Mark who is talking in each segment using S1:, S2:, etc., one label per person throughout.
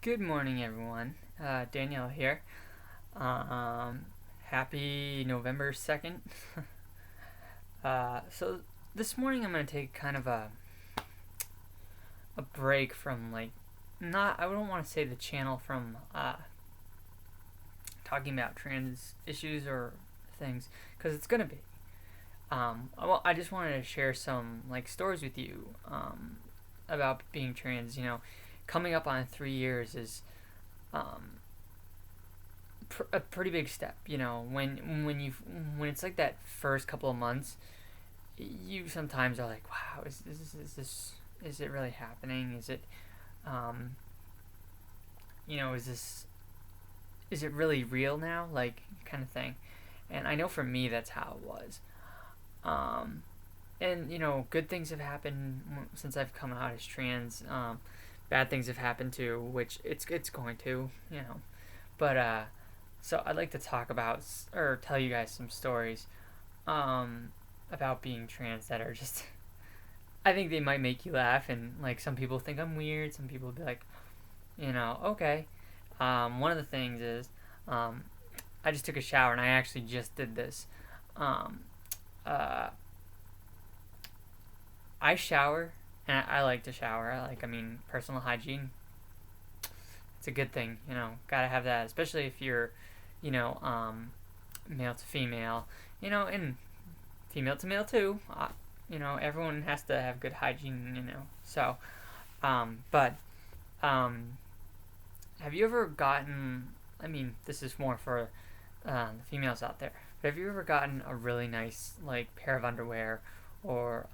S1: Good morning, everyone. Danielle here. Happy November 2nd. So this morning I'm going to take kind of a break from, not, I don't want to say the channel from talking about trans issues or things, because it's going to be. I just wanted to share some, stories with you about being trans. Coming up on 3 years is um, a pretty big step. When it's like that first couple of months, you sometimes are like, wow, is it really happening? Is it um, is it really real now? Like, kind of thing. And I know for me that's how it was. Um, and good things have happened since I've come out as trans. Bad things have happened too, which it's going to. But so I'd like to talk about or tell you guys some stories about being trans that are just. I think they might make you laugh, and some people think I'm weird. Some people will be like, okay. One of the things is, um, I just took a shower, and I actually just did this. Um, uh, I shower, and I like to shower. Personal hygiene. It's a good thing, Gotta have that, especially if you're, you know, um, male to female, and female to male too. Everyone has to have good hygiene, So, but um, have you ever gotten? This is more for the females out there. But have you ever gotten a really nice pair of underwear or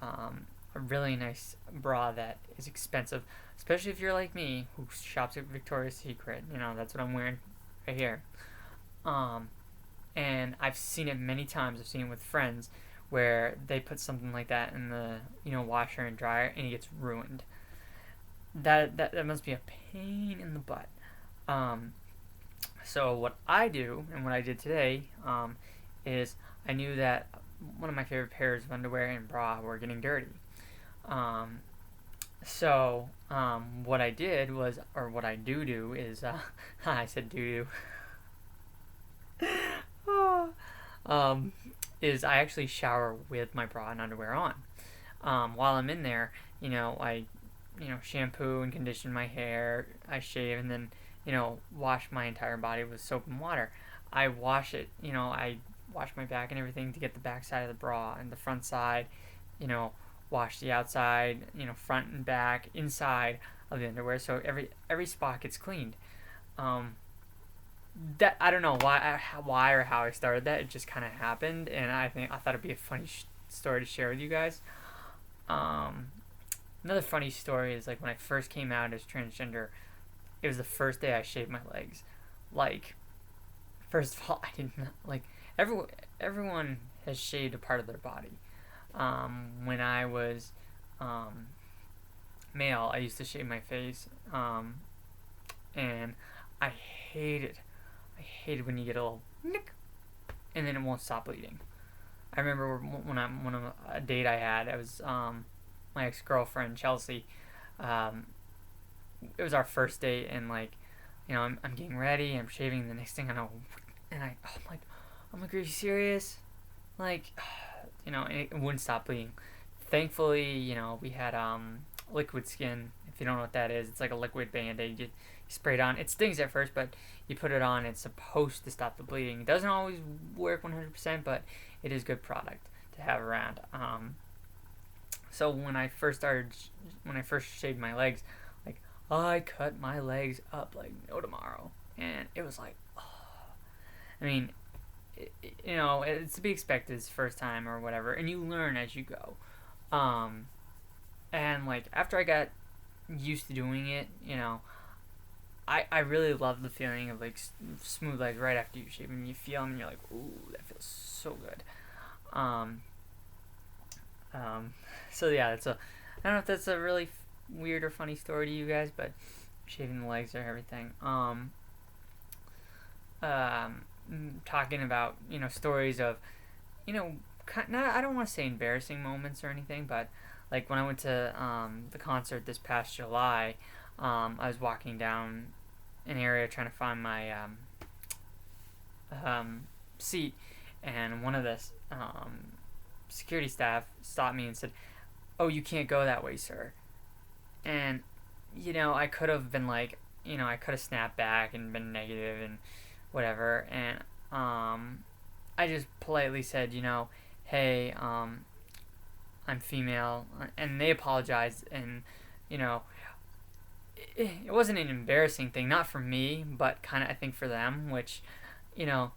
S1: a really nice bra that is expensive, especially if you're like me who shops at Victoria's Secret? That's what I'm wearing right here. Um, and I've seen it many times. I've seen it with friends where they put something like that in the washer and dryer and it gets ruined. That must be a pain in the butt. Um, so what I do and what I did today is I knew that one of my favorite pairs of underwear and bra were getting dirty. Um, so what I did was, or what I do is, I said do do, um, is I actually shower with my bra and underwear on. While I'm in there, I, shampoo and condition my hair, I shave, and then, wash my entire body with soap and water. I wash it, I wash my back and everything to get the back side of the bra and the front side, you know, wash the outside, front and back, inside of the underwear, so every spot gets cleaned. Um, that I don't know why or how I started that. It just kind of happened, and I thought it'd be a funny story to share with you guys. Um, Another funny story is when I first came out as transgender. It was the first day I shaved my legs. Like, first of all, I didn't like everyone. Everyone has shaved a part of their body. When I was um, male, I used to shave my face, and I hated I hated when you get a little nick and then it won't stop bleeding. I remember when a date I had, it was my ex girlfriend Chelsea. Um, it was our first date, and I'm getting ready, I'm shaving. The next thing I know, and I'm like, are you serious? Like, and it wouldn't stop bleeding. Thankfully, we had liquid skin. If you don't know what that is, it's like a liquid band-aid. You spray it on. It stings at first, but you put it on. It's supposed to stop the bleeding. It doesn't always work 100%, but it is good product to have around. So when I first shaved my legs, I cut my legs up like no tomorrow, and it was like, oh. I mean, it's to be expected. It's the first time or whatever, and you learn as you go. Um, and after I got used to doing it, I really love the feeling of smooth legs right after you shave, and you feel them, and you're like, ooh, that feels so good. Um, um, so yeah, I don't know if that's a really weird or funny story to you guys, but shaving the legs or everything. Um, Talking about stories of not, I don't want to say embarrassing moments or anything, but when I went to the concert this past July, I was walking down an area trying to find my seat, and one of the security staff stopped me and said, "Oh, you can't go that way, sir." And I could have been like, I could have snapped back and been negative and whatever, and I just politely said, "Hey, I'm female," and they apologized, and it wasn't an embarrassing thing, not for me, but kind of I think for them, which, a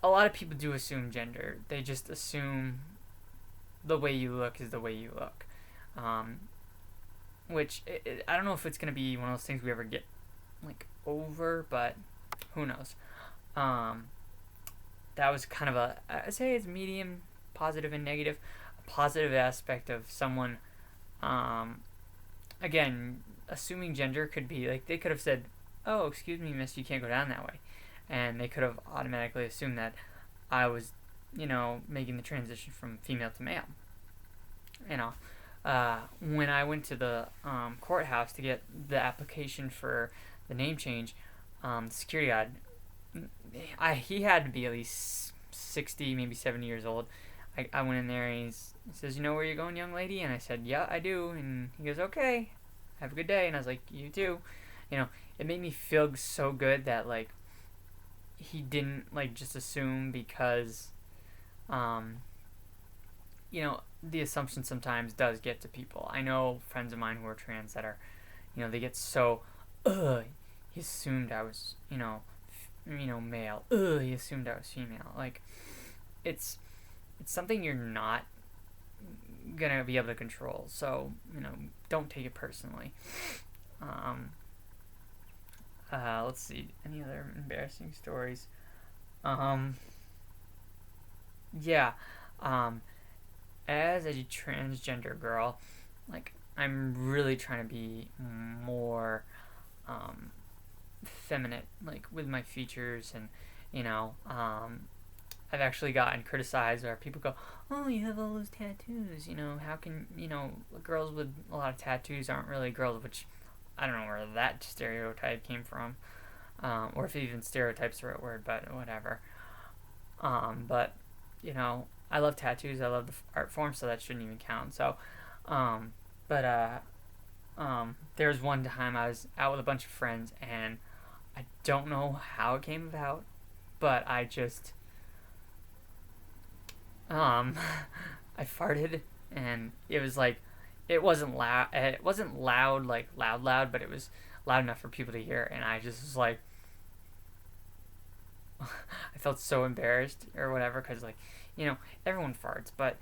S1: lot of people do assume gender. They just assume the way you look is the way you look, which I don't know if it's gonna be one of those things we ever get like over, but who knows. That was kind of I'd say it's medium positive and negative. A positive aspect of someone, again, assuming gender could be like they could have said, "Oh, excuse me, miss, you can't go down that way," and they could have automatically assumed that I was, making the transition from female to male. When I went to the courthouse to get the application for the name change, the security guard, he had to be at least 60, maybe 70 years old. I went in there and he says, "You know where you're going, young lady?" And I said, "Yeah, I do." And he goes, "Okay, have a good day." And I was like, "You too." It made me feel so good that like he didn't like just assume because, the assumption sometimes does get to people. I know friends of mine who are trans that are, they get so, he assumed I was, male. He assumed I was female. Like, it's something you're not gonna be able to control. So, don't take it personally. Let's see, any other embarrassing stories? Yeah. As a transgender girl, like I'm really trying to be more feminine, like with my features, and I've actually gotten criticized where people go, "Oh, you have all those tattoos. How can girls with a lot of tattoos aren't really girls?" Which I don't know where that stereotype came from, or if even stereotype's the right word, but whatever. But I love tattoos. I love the art form, so that shouldn't even count. So, but there was one time I was out with a bunch of friends, and I don't know how it came about, but I just I farted, and it was like it wasn't loud. It wasn't loud like loud, but it was loud enough for people to hear, and I just was like. I felt so embarrassed or whatever because like everyone farts, but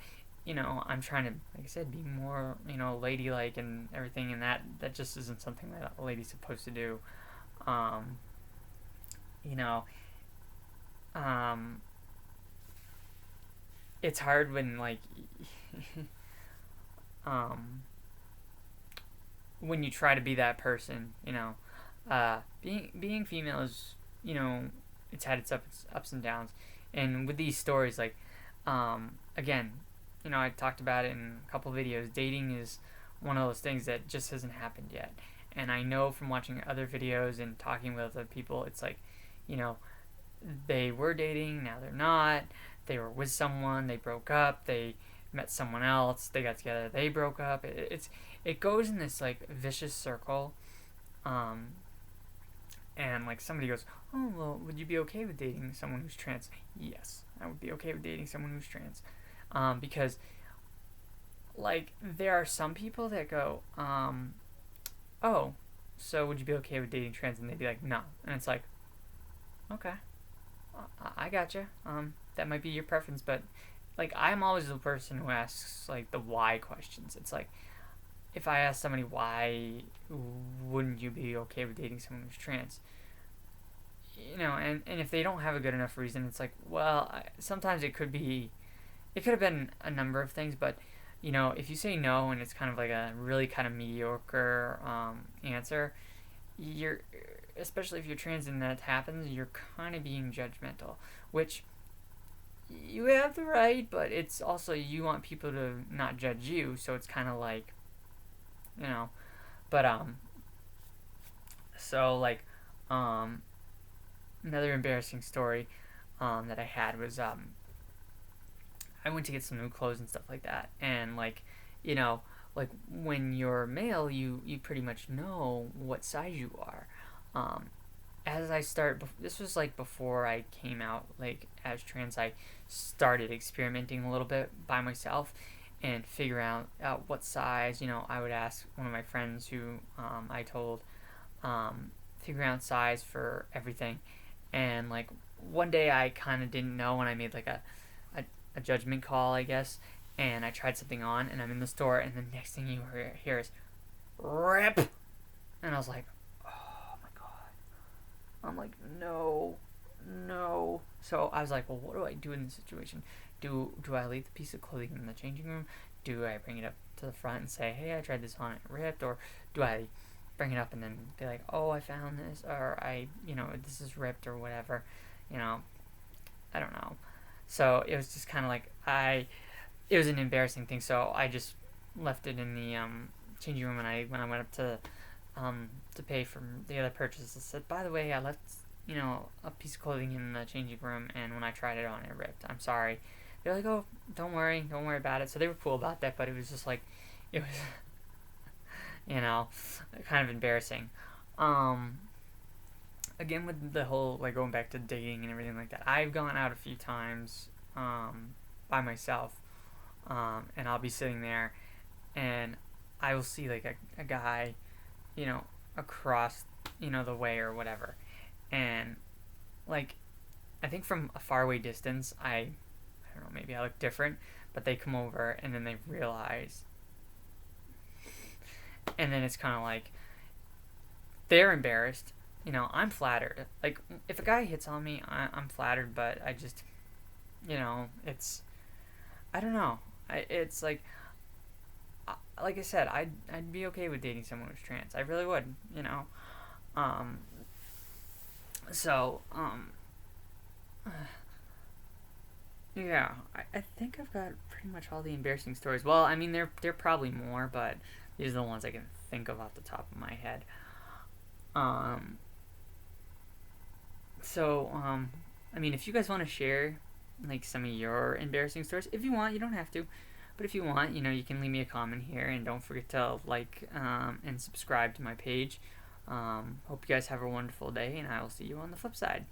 S1: I'm trying to, like I said, be more ladylike and everything, and that just isn't something that a lady's supposed to do. You know it's hard when like when you try to be that person. Being female is it's had its ups and downs, and with these stories, like again, I talked about it in a couple of videos. Dating is one of those things that just hasn't happened yet, and I know from watching other videos and talking with other people, it's like they were dating, now they're not. They were with someone, they broke up, they met someone else, they got together, they broke up. It goes in this like vicious circle. And like somebody goes, "Oh well, would you be okay with dating someone who's trans?" Yes, I would be okay with dating someone who's trans, because like there are some people that go, "Oh, so would you be okay with dating trans?" And they'd be like, "No," and it's like, okay, I gotcha. That might be your preference, but like I'm always the person who asks like the why questions. It's like if I ask somebody why wouldn't you be okay with dating someone who's trans, and if they don't have a good enough reason, it's like, well, sometimes it could have been a number of things, but if you say no and it's kind of like a really kind of mediocre answer, you're, especially if you're trans and that happens, you're kind of being judgmental, which you have the right, but it's also you want people to not judge you, so it's kind of like, but so like Um, Another embarrassing story that I had was I went to get some new clothes and stuff like that, and like, you know, like when you're male, you pretty much know what size you are. Um, as I start, this was like before I came out like as trans. I started experimenting a little bit by myself and figure out what size. I would ask one of my friends who I told figure out size for everything, and like one day I kind of didn't know, and I made like a judgment call, I guess, and I tried something on, and I'm in the store, and the next thing you hear is rip, and I was like, oh my god. I'm like, no, no. So I was like, well, what do I do in this situation? Do I leave the piece of clothing in the changing room? Do I bring it up to the front and say, hey, I tried this on, it ripped? Or do I bring it up and then be like, oh, I found this, or this is ripped or whatever? You know, I don't know. So it was just kind of like it was an embarrassing thing. So I just left it in the changing room, and when I went up to pay for the other purchase, I said, by the way, I left a piece of clothing in the changing room, and when I tried it on, it ripped. I'm sorry. They're like, oh, don't worry about it. So they were cool about that, but it was just like, it was, kind of embarrassing. Again, with the whole, like, going back to dating and everything like that, I've gone out a few times by myself, and I'll be sitting there, and I will see, like, a guy, across, the way or whatever, and, like, I think from a faraway distance, I don't know, maybe I look different, but they come over, and then they realize, and then it's kind of like, they're embarrassed, I'm flattered. Like, if a guy hits on me, I'm flattered, but I just, it's, I don't know. It's like I said, I'd be okay with dating someone who's trans. I really would, Um, so, yeah, I think I've got pretty much all the embarrassing stories. Well, I mean, they're probably more, but these are the ones I can think of off the top of my head. Um, so, I mean, if you guys want to share, like, some of your embarrassing stories, if you want, you don't have to. But if you want, you can leave me a comment here, and don't forget to like and subscribe to my page. Hope you guys have a wonderful day, and I will see you on the flip side.